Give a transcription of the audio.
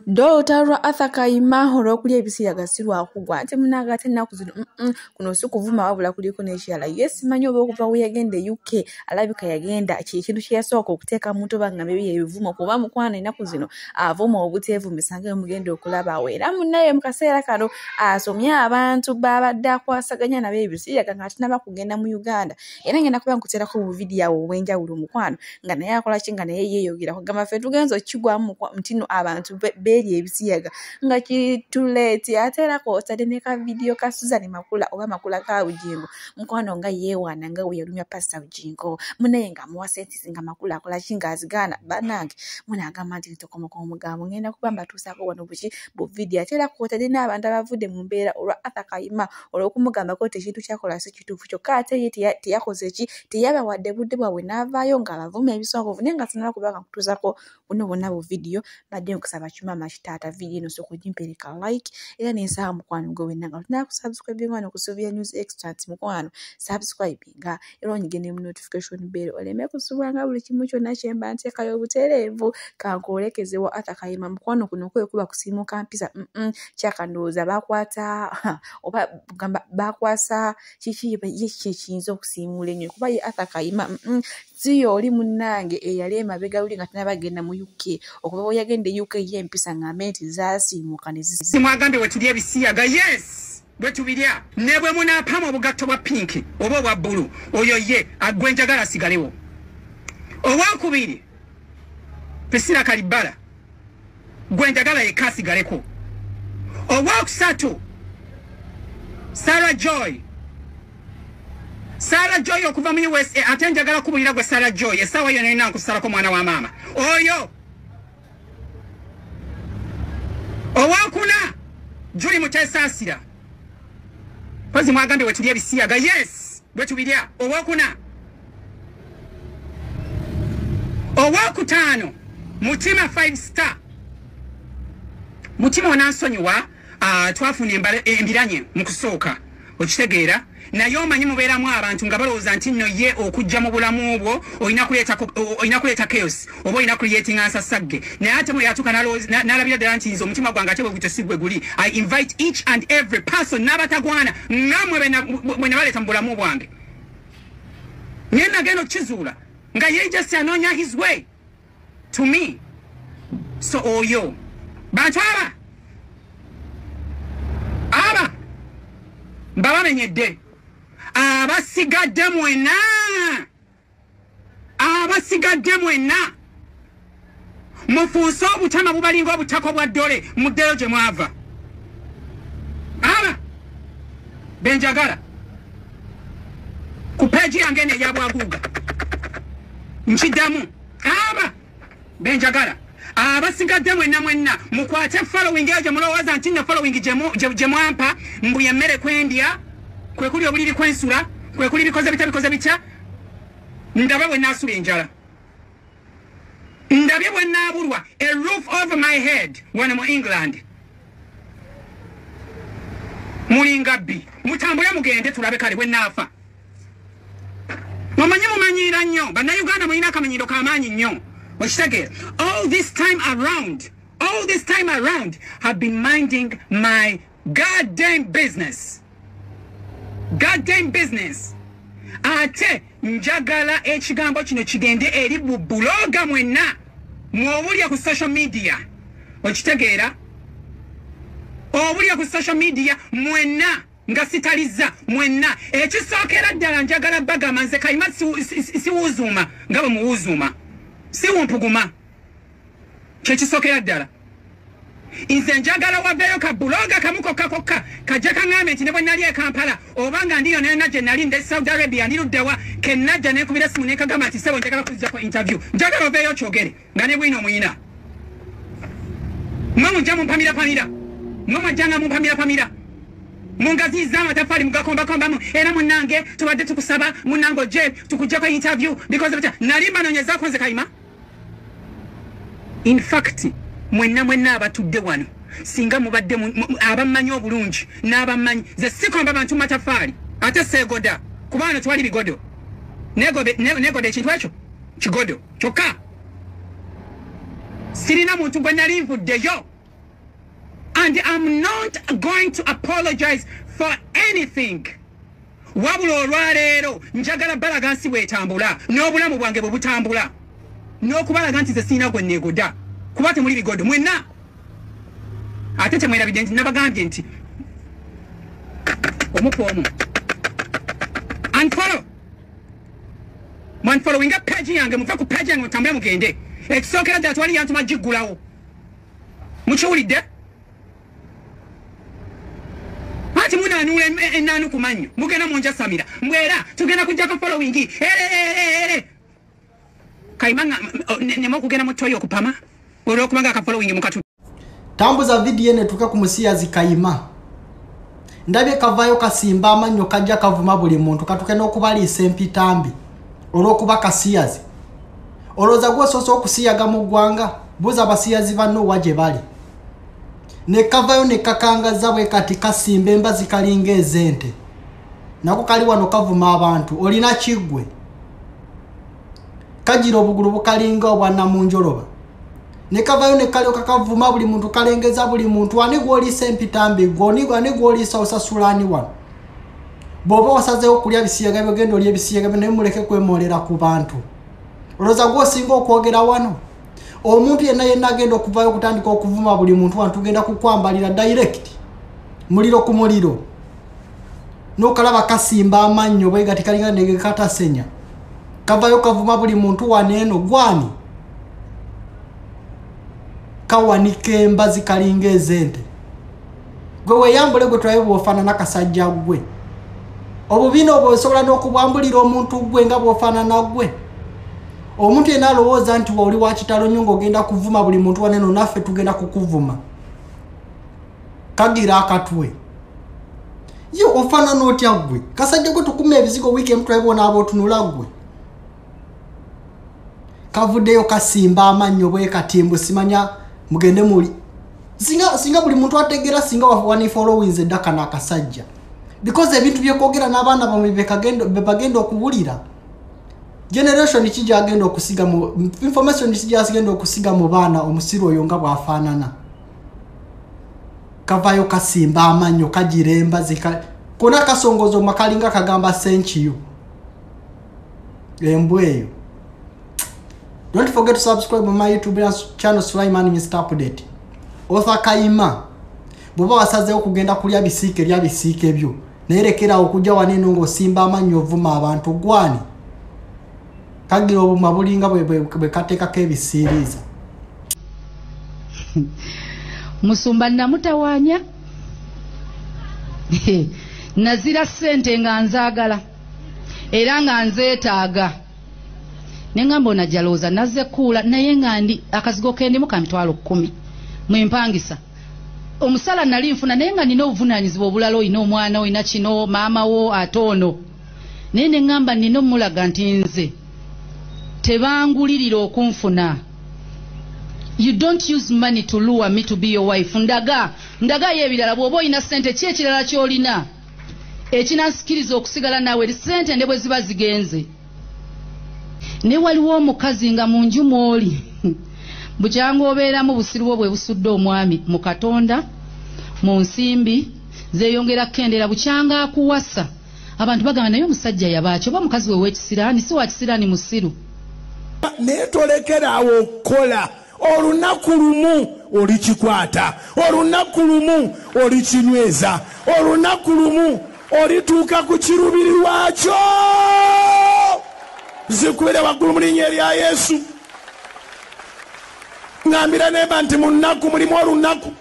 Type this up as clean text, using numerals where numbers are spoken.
Dota Auther Kayima olw'okulya ebisiyaga si lwakugwa ate munagate ennaku zino kuno si kuvuma wabula kuliko n'ekirala yes manyi oba okuva we yagenda UK alabika yagenda ekintu kye yasooka okuteeka mu ntoba nga maybe yebivumo kuba mukwano ennaku zino avuma obuteevumisa nga mugenda okulaba we era munnaye mu kaseera kano asomye abantu babadde akwasaganya nabo ebisiyaga nga atinaba kugenda mu Uganda era ngenda kuba nkuteerako mu vidiyo awo obw'enjawulo mukwano nga naye akola ki nga naye yeeyogera kugamba ffe tugenza okikigwamu mutino abantu beri ebisiyaga nga kituleti atera ko otade ne ka video ka Suzan Makula oba Makula ka Bujingo mukwano nga yewana nga we yalumya Pastor Bujingo munenga muwa senti singa Makula akola kinga azigana banange munagamba nti tokomoka omugambo ngenda kubamba tusako wano buki bu video atera ko otade n'abantu abavude mu mbeera olwa Auther Kayima olw'okumugamba ko ekintu kyakola si kituufu kyokka ate ye tiyakoze ki tiyabawadde budde bwawe n'avaayo nga abavuma ebisongovu naye nga sinaba kubanga kutuusako buno bonna bu video badde nkusaba chuma mashitata video no soko jimpereka like era nensa mukwano gwe wenanga tuna kusubscribe ngano kusubia news extract mukwano subscribe nga era onyigene mu notification bell oleme kusubanga buli kimu kyonna kyemba ntekayo obutereevu kankolekezewo Auther Kayima mukwano kuno kwe kuba kusimuka mpisa kyakandoza bakwata oba gamba bakwasa kiki yekiyinza okusimula ennyo kuba ye Auther Kayima siyo oli munnange eyali emabega uli nga tanabagenda mu UK okuba yagenda UK yempisa nga menti zasimuka ne simwagambe wetulya ebisiyaga yes bwetubirya ne bwe munaapama obugatto bwa pinki oba obwa bbulu oyo ye agwenjagala asigalewo owakubiri Priscilla Kalibala gwenjagala yekka asigaleko owokusatu Sarah Joy okuva mu USA ate njagala kubulira gwe Sarah Joy esawa yo nina nkusalako mwana wa mama oyo owakuna Juli Mutesasira pozi mwagambe wetulya ebisiyaga yes bwetubirya owakuna owakutaano Mutima 5 star Mutima onansonyiwa twafuna embiranye mu kusooka okitegeera naye omanyi mubeeramu abantu nga balowooza nti nno ye okujja mu bulamu obwo olina kuleeta chaos oba olina creatinga nsasagge naye ate mwe yatuuka n'alabira ddala nti nze omutima gwange ate bwe gutyo si gwe guli I invite each and every person n'abatagwana namwe bwe ne baleeta mu bulamu bwange naye nagenda okukizuula nga ye just anoonya his way to me so oyo bantu aba mbabamenyedde abasigadde mwenna mufuuse obutama bubalinga obutako bwa ddole muddeyo gye mwava aba benjagala ku peegi yange eno eyabwaguuga nkiddamu aba benjagala abasigadde mwenna mukwate following eyo gye mulowooza nti nno following gye mwampa mbuye emmere kwendya kwe kuli obuliri kwensula kwe kuli bikoze bitya ndabye bwe naasula enjala ndabye bwe naabulwa a roof over my head wano mu England mulinga bbi mutambule mugende tulabe kale bwe naafa mumanyiira nnyo bannayuganda mulina akamanyiro k'amaanyi nnyo okitegeera all this time around have been minding my goddamn business ate njagala ekigambo kino kigende eri buloga mwenna mwobulya ku social media okitegeera obulya ku social media mwenna nga sitaliza mwenna ekisookera ddala njagala bagamba nze Kayima siwuzuuma nga bwe muwuzuuma siwumpuguma kyekisookera ddala nze njagala waveeyo ka buloga kamu kokka kajja kaŋŋambe nti ne bwe nali e Kampala oba nga ndiyo nena gye nali nde Saudi Arabia ndiluddewa ke najja nekubira simu nekagamba nti sebo njagala kuzijjako interview njagala oveeyo kyogere nga ne bwino omuyina mwe mujja mumpamira mungaziza amatafali mugakombakombamu era munnange tubadde tukusaba munnange ojje tukujjako interview because nali mbanonyezaako nze Kayima in fact mwenna abatudde wano singa mubadde abamanyi obulungi n'abamanyi ze sikomba bantu matafaali ate seegoda kubano twali bigodo negoda ekintu ekyo kigodo kyokka Sirina muntu gwe nali nvuddeyo. And I'm not going to apologize for anything. Wabula olwaleero njagala balaga nsi bwetambula n'obulamu bwange bwe butambula n'okubalaga nti ze siina gwe neegoda kuba temuli bigodo mwenna ate temwerabidde nti nabagambye nti omuku omu unfollowinga page yange muve ku page yange mutambule mugende ekisookera ddala twali yantuma giggulawo mukiwulidde ati munaanula ennaanu ku mannyo mugenda munjasamira mbwera tugenda kujjako following Kayima nemo kugenda mutoyo okupama olwokubanga akafollowing mukatu tambuza video ene tuka ku musiyazi Kayima ndabye kavayo kasimba amannyo kajja kavuma buli muntu katuke n'okubaliisa empitambi olw'okuba kasiyazi oloza gwe soso okusiyaga mu ggwanga buza abasiyazi banno waje bali ne kavayo ne kakangaza bwe kati kasimba embazi kalinga ezente nako kali wano kavuma abantu olina kiggwe kajira obugulu bukalinga obwana mu njoloba ne kavayo ne kali okakavuma buli muntu kalengeza buli muntu ani gwolisa empitambi ani gwolisa osasulani wano boba wasazeho kulya bisiyaga byogendo lye bisiyaga ne muleke kwemolera ku bantu oloza gwosinga okwogera wano omuntu yenna agenda okuvayo okutandika okuvuma buli muntu wantu tugenda kukwambalira direct muliro ku muliro n'okalaba kasimba amannyo bwe gati kalinga ndege katasenya kavayo kavuma buli muntu waneeno gwani kawanike embazi kalinga ezente gwe weyambule gwe tulabe bw'ofaanana kasajja gwe obubina obwo osobola n'okubwambulira omuntu gwe nga bw'ofaanana gwe omuntu yenna alowooza nti oli wa kitalo nnyo ng'ogenda kuvuma buli muntu waneeno naffe tugenda kukuvuma kagira akatwe yo ofaanana otya gwe kasajja gwe tukuma ebizigo wiiki emu tulabe bona ab'otunula gwe kavuddeyo kasimba amannyo bwe katimbu simanya mugende muli singa buli muntu ategeera singa wani followings eddaka n'akasajja because ebintu byekwogera n'abaana bamwe bebagenda okuwulira generation kijja agenda okusiga mu information kijja agenda okusiga mu baana omusiru oyo nga bwafaanana kavayo kasimba amannyo kagiremba kona kasongozo makalinga kagamba senchiyo embweyo. Don't forget to subscribe on my YouTube channel Sulaiman Mr. Update. Auther Kayima boba wasazeho kugenda kulya bisiike byo nerekera okujja waneno ngo simba amannyo ovuma abantu gwani kagira obuma bulinga bwe kateka kebisiriza musumba namutawanya nazira sente nga nzaagala era nga nzeetaaga nenga mbona jaloza naze kula naye ngandi akazigo kende mu kamitwalo 10 mwempangisa omusala nali nfuna naye nga nina obuvunanyizibwa obulalo ino omwana oyina kino maama wo atono nene ngamba nino mulaga nti nze tebangulirira okunfuna. You don't use money to lure me to be your wife. Ndaga yebirala bwoba oyina sente ki ekirala kyolina ekinansikiriza okusigala nawe sente ndebwe ziba zigenze. Ne waliwo omukazi nga mu nju mwoli bujangu obeeramu busiruwo bwe busudde omwami mu Katonda mu nsimbi zeeyongera kendera bukyanga akuwasa abantu bagamba naye omusajja yabaki oba mukazi we w'ekisiraani si wa kisiraani musiru naye tolekerawo okukola olunaku lumu olikikwata olunaku lumu olikinyweza olunaku lumu olituuka ku kirubiri lwakyo zikubire waggulu mu linnya erya Yesu ngambira nemba nti mu nnaku mulimu olunaku